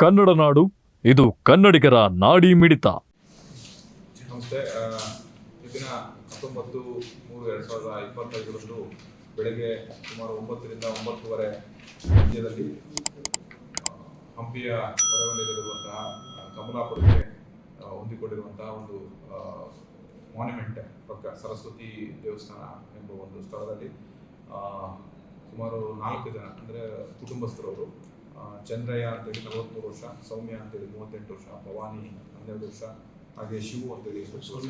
ಕನ್ನಡ ನಾಡು, ಇದು ಕನ್ನಡಿಗರ ನಾಡಿ ಮಿಡಿತ. ನಮಸ್ತೆ. ಈ ದಿನ 19/3/2025 ಬೆಳಗ್ಗೆ ಸುಮಾರು 9ರಿಂದ 9:30 ರಾಜ್ಯದಲ್ಲಿ ಹಂಪಿಯ ಹೊರವಲಯದಲ್ಲಿರುವಂತಹ ಕಮಲಾಪುರಕ್ಕೆ ಹೊಂದಿಕೊಂಡಿರುವಂತಹ ಒಂದು ಮಾನ್ಯುಮೆಂಟ್ ಪಕ್ಕ ಸರಸ್ವತಿ ದೇವಸ್ಥಾನ ಎಂಬ ಒಂದು ಸ್ಥಳದಲ್ಲಿ ಸುಮಾರು 4 ಜನ ಅಂದರೆ ಕುಟುಂಬಸ್ಥರವರು, ಚಂದ್ರಯ್ಯ ಅಂತೇಳಿ 43 ವರ್ಷ, ಸೌಮ್ಯ ಅಂತೇಳಿ 38 ವರ್ಷ, ಭವಾನಿ 12 ವರ್ಷ, ಹಾಗೆ ಶಿವು ಅಂತೇಳಿ 10 ವರ್ಷ.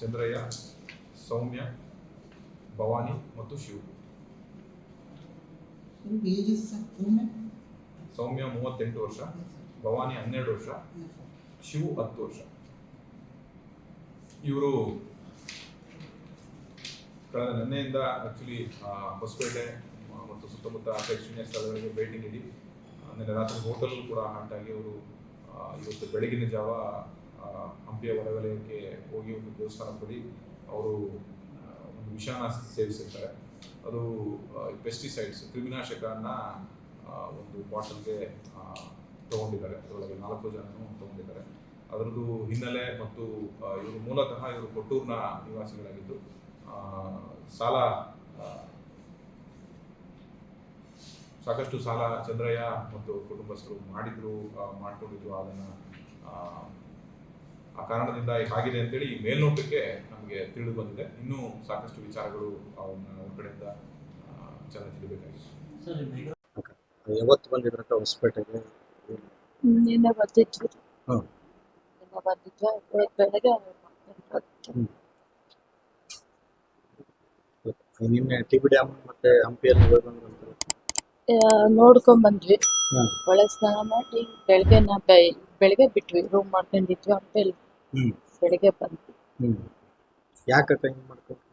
ಚಂದ್ರಯ್ಯ, ಸೌಮ್ಯ, ಭವಾನಿ ಮತ್ತು ಶಿವು. ಸೌಮ್ಯ 38 ವರ್ಷ, ಭವಾನಿ 12 ವರ್ಷ, ಶಿವು 10 ವರ್ಷ. ಇವರು ಕಳೆದ ನಿನ್ನೆಯಿಂದ ಆ್ಯಕ್ಚುಲಿ ಹೊಸಪೇಟೆ ಮತ್ತು ಸುತ್ತಮುತ್ತ ಪ್ರೇಕ್ಷಣೀಯ ಸ್ಥಳಗಳಿಗೆ ಭೇಟಿ ನೀಡಿ ನಿನ್ನೆ ರಾತ್ರಿ ಹೋಟೆಲ್ ಕೂಡ ಹಾಲ್ಟಾಗಿ ಅವರು ಇವತ್ತು ಬೆಳಗಿನ ಜಾವ ಹಂಪಿಯ ಹೊರವಲಯಕ್ಕೆ ಹೋಗಿ ಒಂದು ದೇವಸ್ಥಾನದ ಬಳಿ ಅವರು ಒಂದು ವಿಷಾನ ಸೇವಿಸಿರ್ತಾರೆ. ಅದು ಪೆಸ್ಟಿಸೈಡ್ಸ್, ಕ್ರಿಮಿನಾಶಕನ ಒಂದು ಬಾಟಲ್ಗೆ ತೊಗೊಂಡಿದ್ದಾರೆ. ಅದರೊಳಗೆ 4 ಜನನು ತೊಗೊಂಡಿದ್ದಾರೆ. ಅದರದ್ದು ಹಿನ್ನೆಲೆ ಮತ್ತು ಇವರು ಮೂಲತಃ ಇವರು ಕೊಟ್ಟೂರಿನ ನಿವಾಸಿಗಳಾಗಿದ್ದು ಸಾಕಷ್ಟು ಸಾಲ ಚಂದ್ರಯ್ಯ ಮತ್ತು ಕುಟುಂಬಸ್ಥರು ಮಾಡ್ಕೊಂಡಿದ್ರು. ಅದನ್ನು ಆ ಕಾರಣದಿಂದ ಆಗಿದೆ ಅಂತೇಳಿ ಮೇಲ್ನೋಟಕ್ಕೆ ನಮಗೆ ತಿಳಿದು ಬಂದಿದೆ. ಇನ್ನೂ ಸಾಕಷ್ಟು ವಿಚಾರಗಳು ಅವನ್ನ ಒಂದು ಕಡೆಯಿಂದ ವಿಚಾರ ತಿಳಿಬೇಕಾಗಿದೆ. ಯಾವತ್ತು ಬಂದಿದ್ರಕ್ಕ ಹೊಸಪೇಟೆಗೆ? ನಿನ್ನೆ ಬಂದಿದ್ವಿ. ಬೆಳಗ್ಗೆ ನಿನ್ನೆ ಟಿಬಿ ಡ್ಯಾಮ್ ಮತ್ತೆ ಹಂಪಿಯಲ್ಲಿ ನೋಡ್ಕೊಂಡ್ ಬಂದ್ವಿ. ಒಳ್ಳೆ ಸ್ನಾನ ಮಾಡಿ ಬೆಳಗ್ಗೆ ಬಿಟ್ವಿ. ರೂಮ್ ಮಾಡ್ಕೊಂಡಿದ್ವಿ ಹಂಪಿಯಲ್ಲಿ. ಬೆಳಗ್ಗೆ ಬಂದ್ವಿ. ಯಾಕಕ್ಕ ಹಿಂಗ್ ಮಾಡ್ಕೊಂಡು?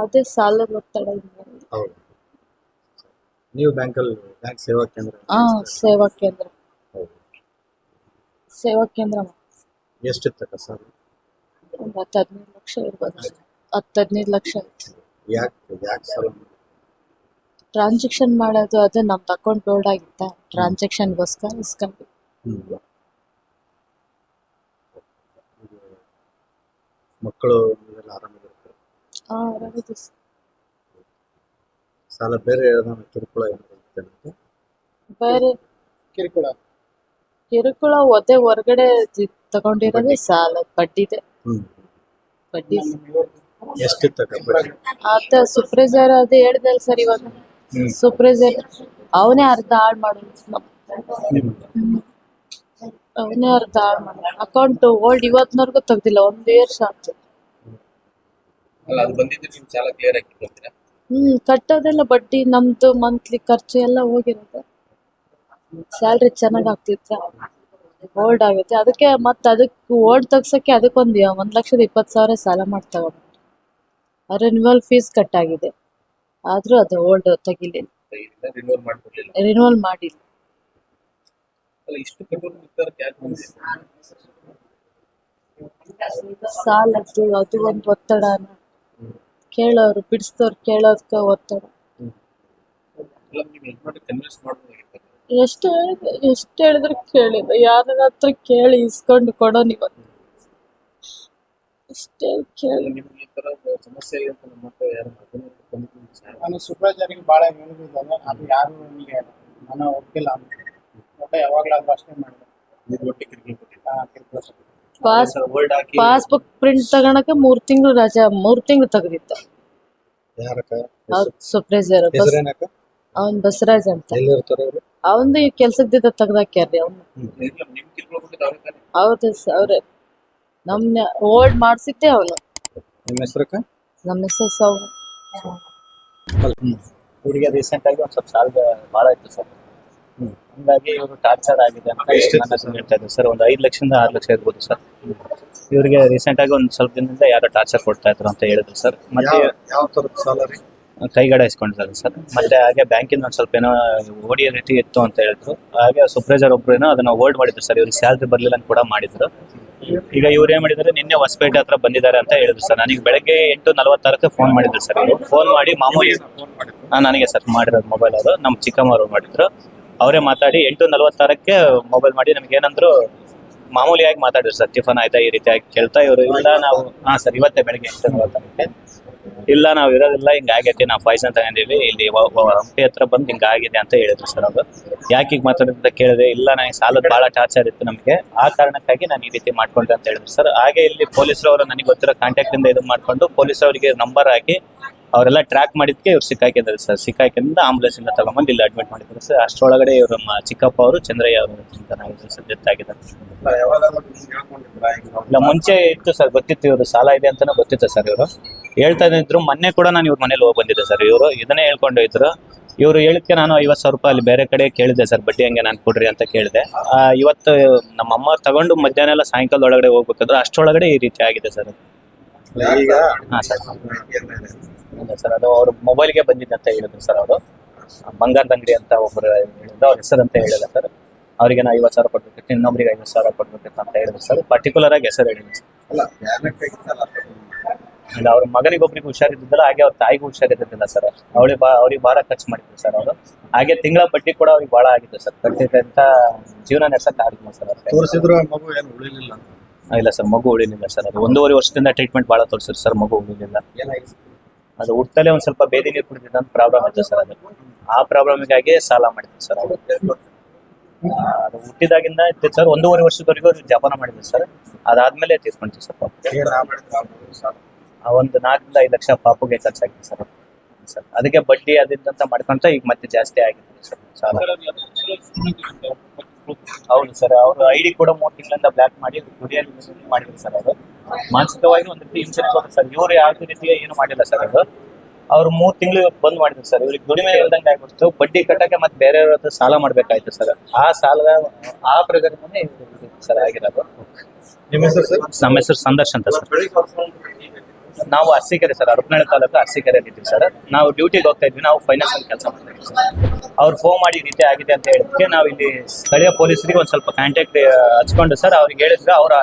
ಅದೇ ಸಾಲದ ಒತ್ತಡ. ಹೌದು. ನೀವು ಬ್ಯಾಂಕ್ ಸೇವಾ ಕೇಂದ್ರ? ಸೇವಾ ಕೇಂದ್ರ. ಸೇವಾ ಕೇಂದ್ರ. ಎಷ್ಟಿತ್ತಕ್ಕ ಸಾಲ? ಒಂದು 10-15 ಲಕ್ಷ ಇರ್ಬೋದು. 10-15 ಲಕ್ಷ ಆಯ್ತು. ಯಾಕೆ ಸಾಲ? ಟ್ರಾನ್ಸಾಕ್ಷನ್ ಮಾಡೋದು, ಅದು ನಮ್ದು ಅಕೌಂಟ್ ಹೋಲ್ಡ್ ಆಗಿತ್ತ, ಟ್ರಾನ್ಸಾಕ್ಷನ್ಗೋಸ್ಕರ ಇಸ್ಕೊಂಡ್ವಿ. ಮಕ್ಕಳು ನೀವೆಲ್ಲ ಆರಾಮಿರುತ್ತೆ? ಆರಾಮಿದೆ. ಸಾಲ ಬೇರೆ ಕಿರುಕುಳ ಏನಾಗುತ್ತೆ? ಬೇರೆ ಕಿರುಕುಳ ಒತ್ತೆ ಹೊರಗಡೆ ತಗೊಂಡಿರೋದೇ ಸಾಲ ಬಡ್ಡಿದೆ. ಬಡ್ಡಿ ಎಷ್ಟಿತ್ತಕ್ಕ ಬಡ್ಡಿ? ಆತ ಸುಪ್ರೇಜರ್ ಅದೇ ಹೇಳ್ದಲ್ಲ ಸರ್, ಇವಾಗ ಸುಪ್ರೇಜರ್ ಅವನೇ ಅರ್ಧ ಹಾಳು ಮಾಡೋದು. ಅವನೇ ಅರ್ಧ ಹಾಳು ಮಾಡೋದು. ಅಕೌಂಟ್ ಓಲ್ಡ್ ಇವತ್ತಿನವರೆಗೂ ತೆಗ್ದಿಲ್ಲ. 1 ವರ್ಷ ಆಯ್ತು. ಕಟ್ಟೋದೆಲ್ಲ ಬಡ್ಡಿ, ನಮ್ದು ಮಂತ್ಲಿ ಖರ್ಚು ಎಲ್ಲ ಹೋಗಿರುತ್ತೆ. ಸ್ಯಾಲ್ರಿ ಚೆನ್ನಾಗ್ ಆಗ್ತಿತ್ತ, ಓಲ್ಡ್ ಆಗುತ್ತೆ. ಅದಕ್ಕೆ ಓಲ್ಡ್ ತೆಗ್ಸಕ್ಕೆ ಅದಕ್ಕೊಂದು 1,20,000 ಸಾಲ ಮಾಡ್ತಾವ. ರಿನ್ಯೂವಲ್ ಫೀಸ್ ಕಟ್ ಆಗಿದೆ, ಆದ್ರೂ ಅದು ಓಲ್ಡ್ ತೆಗಿಲಿಲ್ಲ, ರಿನ್ಯೂವಲ್ ಮಾಡಿಲ್ಲ. ಸಾಲದ್ದು ಅದು ಒಂದು ಒತ್ತಡ. ಕೇಳೋರು ಬಿಡಿಸ್ತವ್ರು ಕೇಳೋದಕ್ಕೆ ಒತ್ತಡ. ಎಷ್ಟು ಹೇಳಿದ್ರು ಕೇಳಿಲ್ಲ. ಯಾರ ಹತ್ರ ಕೇಳಿ ಇಸ್ಕೊಂಡು ಕೊಡೋನ್ ಇವತ್ತು. ಅಷ್ಟೇ ಕೇಳಿ. ನಾನು ಸುಪ್ರಜಾರಿಗೆ ಭಾಳ ಹೇಳಿದ್ದಾನೆ, ಅದು ಯಾರು ನಿಮಗೆ ನನ್ನ ಒಪ್ಪಿಲ್ಲ. ಯಾವಾಗಲಾದ್ರೂ ಅಷ್ಟೇ ಮಾಡಿದೆ. ಪಾಸ್ಬುಕ್ ಪ್ರಿಂಟ್ ತಗೊಳಕ್ಕೆ 3 ತಿಂಗಳು ರಜಾ, 3 ತಿಂಗಳು ತೆಗೆದಿದ್ದ. ಸುಪ್ರೇಜರ್ ಅವನ್ ಬಸವರಾಜ್ ಅಂತ. ಅವನು ಕೆಲ್ಸದಿಂದ ತೆಗ್ದಾಕ್ಯಾರ್ರಿ ಅವ್ನು. ಹೌದು ಅವ್ರೆ. ನಮ್ನ ಓಲ್ಡ್ ಮಾಡ್ಸಿದ್ದೆ ಅವನು. ನಿಮ್ಮ ಹೆಸರಕ್ಕ? ನಮ್ಮ ಹೆಸರು ಸೌಮ್ಯ. ಇವರಿಗೆ ರೀಸೆಂಟ್ ಆಗಿ ಒಂದು ಸ್ವಲ್ಪ ಸಾಲ ಭಾಳ ಇತ್ತು ಸರ್. ಹಂಗಾಗಿ ಇವರು ಟಾರ್ಚರ್ ಆಗಿದೆ ಅಂತ ಹೇಳ್ತಾ ಇದ್ದಾರೆ ಸರ್. ಒಂದು 5 ಲಕ್ಷದಿಂದ 6 ಲಕ್ಷ ಇರ್ಬೋದು ಸರ್. ಇವರಿಗೆ ರೀಸೆಂಟ್ ಆಗಿ ಒಂದು ಸ್ವಲ್ಪ ದಿನದಿಂದ ಯಾರೋ ಟಾರ್ಚರ್ ಕೊಡ್ತಾ ಇದ್ರು ಅಂತ ಹೇಳಿದ್ರು ಸರ್. ಮತ್ತೆ ಯಾವ ತರದ ಸಾಲ ರೀ? ಕೈಗಡ ಇಸ್ಕೊಂಡಿದ್ದಾರೆ ಸರ್. ಮತ್ತೆ ಹಾಗೆ ಬ್ಯಾಂಕಿಂದ ಒಂದು ಸ್ವಲ್ಪ ಏನೋ ಓಡಿಯೋ ರೀತಿ ಇತ್ತು ಅಂತ ಹೇಳಿದ್ರು. ಹಾಗೆ ಸೂಪರ್ವೈಸರ್ ಒಬ್ರು ಏನೋ ಅದನ್ನ ಹೋಲ್ಡ್ ಮಾಡಿದ್ರು ಸರ್. ಇವ್ರಿಗೆ ಸ್ಯಾಲ್ರಿ ಬರಲಿಲ್ಲ ಅಂತ ಕೂಡ ಮಾಡಿದ್ರು. ಈಗ ಇವ್ರು ಏನ್ ಮಾಡಿದ್ದಾರೆ, ನಿನ್ನೆ ಹೊಸಪೇಟೆ ಹತ್ರ ಬಂದಿದ್ದಾರೆ ಅಂತ ಹೇಳಿದ್ರು ಸರ್. ನನಗೆ ಬೆಳಗ್ಗೆ 8:46ಕ್ಕೆ ಫೋನ್ ಮಾಡಿದ್ರು ಸರ್. ಇವರು ಫೋನ್ ಮಾಡಿ ಮಾಮೂಲಿ ನನಗೆ ಸರ್ ಮಾಡಿರೋದು ಮೊಬೈಲ್, ಅದು ನಮ್ಮ ಚಿಕ್ಕಮ್ಮವರು ಮಾಡಿದ್ರು. ಅವರೇ ಮಾತಾಡಿ 8:46ಕ್ಕೆ ಮೊಬೈಲ್ ಮಾಡಿ ನಮ್ಗೆ ಏನಂದ್ರು, ಮಾಮೂಲಿಯಾಗಿ ಮಾತಾಡಿದ್ರು ಸರ್. ಟಿಫನ್ ಆಯ್ತಾ ಈ ರೀತಿಯಾಗಿ ಕೇಳ್ತಾ. ಇವರು ಇಲ್ಲ ನಾವು ಸರ್ ಇವತ್ತೇ ಬೆಳಗ್ಗೆ 8:46ಕ್ಕೆ ಇಲ್ಲ ನಾವು ಇರೋದಿಲ್ಲ, ಹಿಂಗಾಗೈತಿ, ನಾವು ಪಾಯ್ಸನ್ ತಗೊಂಡಿವಿ, ಇಲ್ಲಿ ಹಂಪಿ ಹತ್ರ ಬಂದು ಹಿಂಗಾಗಿದೆ ಅಂತ ಹೇಳಿದ್ರು ಸರ್. ಅವರು ಯಾಕೆ ಈಗ ಮಾತಾಡಿದ ಕೇಳಿದೆ. ಇಲ್ಲ ನನಗೆ ಸಾಲದ ಭಾಳ ಟಾರ್ಚರ್ ಇತ್ತು ನಮಗೆ, ಆ ಕಾರಣಕ್ಕಾಗಿ ನಾನು ಈ ರೀತಿ ಮಾಡ್ಕೊಂಡೆ ಅಂತ ಹೇಳಿದ್ರು ಸರ್. ಹಾಗೆ ಇಲ್ಲಿ ಪೊಲೀಸರು ಅವರು ನನಗೆ ಗೊತ್ತಿರೋ ಕಾಂಟ್ಯಾಕ್ಟಿಂದ ಇದು ಮಾಡಿಕೊಂಡು ಪೊಲೀಸ್ ಅವರಿಗೆ ನಂಬರ್ ಹಾಕಿ ಅವರೆಲ್ಲ ಟ್ರ್ಯಾಕ್ ಮಾಡಿದ್ದಕ್ಕೆ ಇವ್ರು ಸಿಕ್ಕಾಕಿದ್ದಾರೆ ಸರ್. ಸಿಕ್ಕಾಕಿಂದ ಆಂಬುಲೆನ್ಸಿಂದ ತಗೊಂಬಂದು ಇಲ್ಲಿ ಅಡ್ಮಿಟ್ ಮಾಡಿದ್ದಾರೆ ಸರ್. ಅಷ್ಟರೊಳಗಡೆ ಇವರು ನಮ್ಮ ಚಿಕ್ಕಪ್ಪ ಅವರು ಚಂದ್ರಯ್ಯ ಅವರು ಚೆನ್ನಾಗಿದ್ದಾರೆ ಸರ್, ಡೆತ್ ಆಗಿದ್ದಾರೆ. ಇಲ್ಲ ಮುಂಚೆ ಇತ್ತು ಸರ್, ಗೊತ್ತಿತ್ತು ಇವರು ಸಾಲ ಇದೆ ಅಂತಾನೆ ಗೊತ್ತಿತ್ತು ಸರ್. ಇವರು ಹೇಳ್ತಾ ಇದ್ರು. ಮೊನ್ನೆ ಕೂಡ ನಾನು ಇವ್ರ ಮನೇಲಿ ಹೋಗಿ ಬಂದಿದ್ದೆ ಸರ್. ಇವರು ಇದನ್ನೇ ಹೇಳ್ಕೊಂಡು ಇದ್ರು. ಇವರು ಹೇಳಿದ್ಕೆ ನಾನು 50,000 ರೂಪಾಯಿ ಅಲ್ಲಿ ಬೇರೆ ಕಡೆ ಕೇಳಿದೆ ಸರ್, ಬಡ್ಡಿ ಹಂಗೆ ನಾನು ಕೊಡ್ರಿ ಅಂತ ಕೇಳಿದೆ. ಇವತ್ತು ನಮ್ಮ ಅಮ್ಮ ತಗೊಂಡು ಮಧ್ಯಾಹ್ನ ಎಲ್ಲ ಸಾಯಂಕಾಲದ ಒಳಗಡೆ ಹೋಗ್ಬೇಕಾದ್ರೆ ಅಷ್ಟರೊಳಗಡೆ ಈ ರೀತಿ ಆಗಿದೆ ಸರ್. ಈಗ ಹಾಂ ಸರ್. ಇಲ್ಲ ಸರ್, ಅದು ಅವ್ರ ಮೊಬೈಲ್ಗೆ ಬಂದಿದೆ ಅಂತ ಹೇಳಿದ್ರು ಸರ್. ಅವರು ಬಂಗಾರದ ಅಂಗಡಿ ಅಂತ ಒಬ್ಬರು ಹೇಳಿದ್ರು, ಅವ್ರ ಹೆಸರು ಅಂತ ಹೇಳಿಲ್ಲ ಸರ್. ಅವರಿಗೆ ನಾವು 50,000 ಕೊಡ್ಬೇಕಿತ್ತು, ಇನ್ನೊಬ್ರಿಗೆ 50,000 ಕೊಡ್ಬೇಕಿತ್ತು ಅಂತ ಹೇಳಿದ್ರು ಸರ್. ಪರ್ಟಿಕ್ಯುಲರ್ ಆಗಿ ಹೆಸರು ಹೇಳಿದ್ರು ಸರ್. ಇಲ್ಲ ಅವ್ರ ಮಗನಿಗೆ ಒಬ್ರಿಗೆ ಹುಷಾರಿದ್ದಿದ್ದಲ್ಲ, ಹಾಗೆ ಅವ್ರ ತಾಯಿಗೂ ಹುಷಾರಿದ್ದಿಲ್ಲ ಸರ್. ಅವ್ರಿಗೆ ಭಾಳ ಖರ್ಚು ಮಾಡಿದ್ರು ಸರ್ ಅವರು. ಹಾಗೆ ತಿಂಗಳ ಬಡ್ಡಿ ಕೂಡ ಅವ್ರಿಗೆ ಭಾಳ ಆಗಿತ್ತು ಸರ್. ಕಟ್ಟಿದ್ದಂತ ಜೀವನ ನಡೆಸಕ್ಕೆ ಆಗಿಲ್ಲ ಸರ್. ತೋರಿಸಿದ್ರು ಮಗು ಏನು ಉಳಿಲಿಲ್ಲ. ಇಲ್ಲ ಸರ್, ಮಗು ಉಳಿಲಿಲ್ಲ ಸರ್. ಅದು 1.5 ವರ್ಷದಿಂದ ಟ್ರೀಟ್ಮೆಂಟ್ ಭಾಳ ತೋರಿಸಿದ್ರು ಸರ್, ಮಗು ಉಳಿಲಿಲ್ಲ. ಅದು ಹುಟ್ಟಲ್ಲೇ ಒಂದ್ ಸ್ವಲ್ಪ ಬೇದಿ ನೀರು ಕುಡಿದಿದ್ದ ಅಂತ ಪ್ರಾಬ್ಲಮ್ ಇತ್ತು ಸರ್. ಅದು ಆ ಪ್ರಾಬ್ಲಮ್ಗಾಗಿ ಸಾಲ ಮಾಡಿದ್ರು ಸರ್ ಅವರು. ಅದು ಹುಟ್ಟಿದಾಗಿಂದ ಇತ್ತು ಸರ್. 1.5 ವರ್ಷದವರೆಗೂ ಜಪಾನ ಮಾಡಿದ್ರು ಸರ್. ಅದಾದ್ಮೇಲೆ ತೀರ್ಕೊಂಡ್ವಿ ಸರ್. ಒಂದು 4-5 ಲಕ್ಷ ಪಾಪುಗೆ ಖರ್ಚಾಗಿದೆ ಸರ್. ಸರ್ ಅದಕ್ಕೆ ಬಡ್ಡಿ ಅದಂತ ಮಾಡ್ಕೊಂತ ಈಗ ಮತ್ತೆ ಜಾಸ್ತಿ ಆಗಿದೆ ಸರ್ ಸಾಲ. ಹೌದು ಸರ್. ಅವರು ID ಕೂಡ 3 ತಿಂಗಳಿಂದ ಬ್ಲಾಕ್ ಮಾಡಿ ಗುಡಿಯಲ್ಲಿ ಮಾಡಿದ್ರು ಸರ್. ಅವರು ಮಾನಸಿಕವಾಗಿ ಒಂದು ರೀತಿ ಹಿಂಸೆ ಸರ್. ಇವ್ರು ಯಾವುದೇ ರೀತಿಯ ಏನು ಮಾಡಿಲ್ಲ ಸರ್. ಅವ್ರು 3 ತಿಂಗಳು ಬಂದ್ ಮಾಡಿದ್ರು ಸರ್. ಇವ್ರಿಗೆ ದುಡಿಮೆ ಇಲ್ದಂಗೆ ಆಗ್ಬಿಡ್ತು. ಬಡ್ಡಿ ಕಟ್ಟಕ್ಕೆ ಮತ್ತೆ ಬೇರೆಯವ್ರ ಹತ್ರ ಸಾಲ ಮಾಡ್ಬೇಕಾಯ್ತು ಸರ್. ಆ ಸಾಲ ಆ ಪ್ರಗತಿನೇ ಸರ್ ಆಗಿರೋದು. ನಿಮ್ಮ ಹೆಸರು ಸರ್? ನಮ್ಮ ಹೆಸರು ಸಂದರ್ಶ್ ಅಂತ ಸರ್. ನಾವು ಅರಸೀಕೆರೆ ಸರ್, ಹರಪನಹಳ್ಳಿ ತಾಲೂಕು ಅರಸೀಕೆರೆಯಲ್ಲಿ ಇದ್ದೀವಿ ಸರ್. ನಾವು ಡ್ಯೂಟಿಗೆ ಹೋಗ್ತಾ ಇದ್ವಿ. ನಾವು ಫೈನಾನ್ಸ್ ಅಲ್ಲಿ ಕೆಲಸ ಮಾಡ್ತಾ ಇದ್ವಿ ಸರ್. ಅವ್ರು ಫೋನ್ ಮಾಡಿ ಈ ರೀತಿ ಆಗಿದೆ ಅಂತ ಹೇಳಿದ್ಕೆ ನಾವು ಇಲ್ಲಿ ಸ್ಥಳೀಯ ಪೊಲೀಸರಿಗೆ ಒಂದು ಸ್ವಲ್ಪ ಕಾಂಟ್ಯಾಕ್ಟ್ ಹಚ್ಕೊಂಡು ಸರ್ ಅವ್ರಿಗೆ ಹೇಳಿದ್ರೆ ಅವರ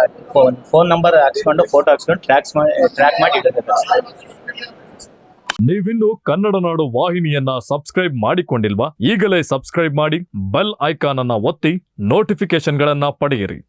ಫೋನ್ ನಂಬರ್ ಹಾಕ್ಸ್ಕೊಂಡು ಫೋಟೋ ಹಾಕ್ಸ್ಕೊಂಡು ಟ್ರ್ಯಾಕ್ ಮಾಡಿ ಇಟ್ಟಿದ್ದಾರೆ. ನೀವಿನ್ನು ಕನ್ನಡ ನಾಡು ವಾಹಿನಿಯನ್ನ ಸಬ್ಸ್ಕ್ರೈಬ್ ಮಾಡಿಕೊಂಡಿಲ್ವಾ? ಈಗಲೇ ಸಬ್ಸ್ಕ್ರೈಬ್ ಮಾಡಿ, ಬೆಲ್ ಐಕಾನ್ ಅನ್ನ ಒತ್ತಿ ನೋಟಿಫಿಕೇಶನ್ಗಳನ್ನ ಪಡೆಯಿರಿ.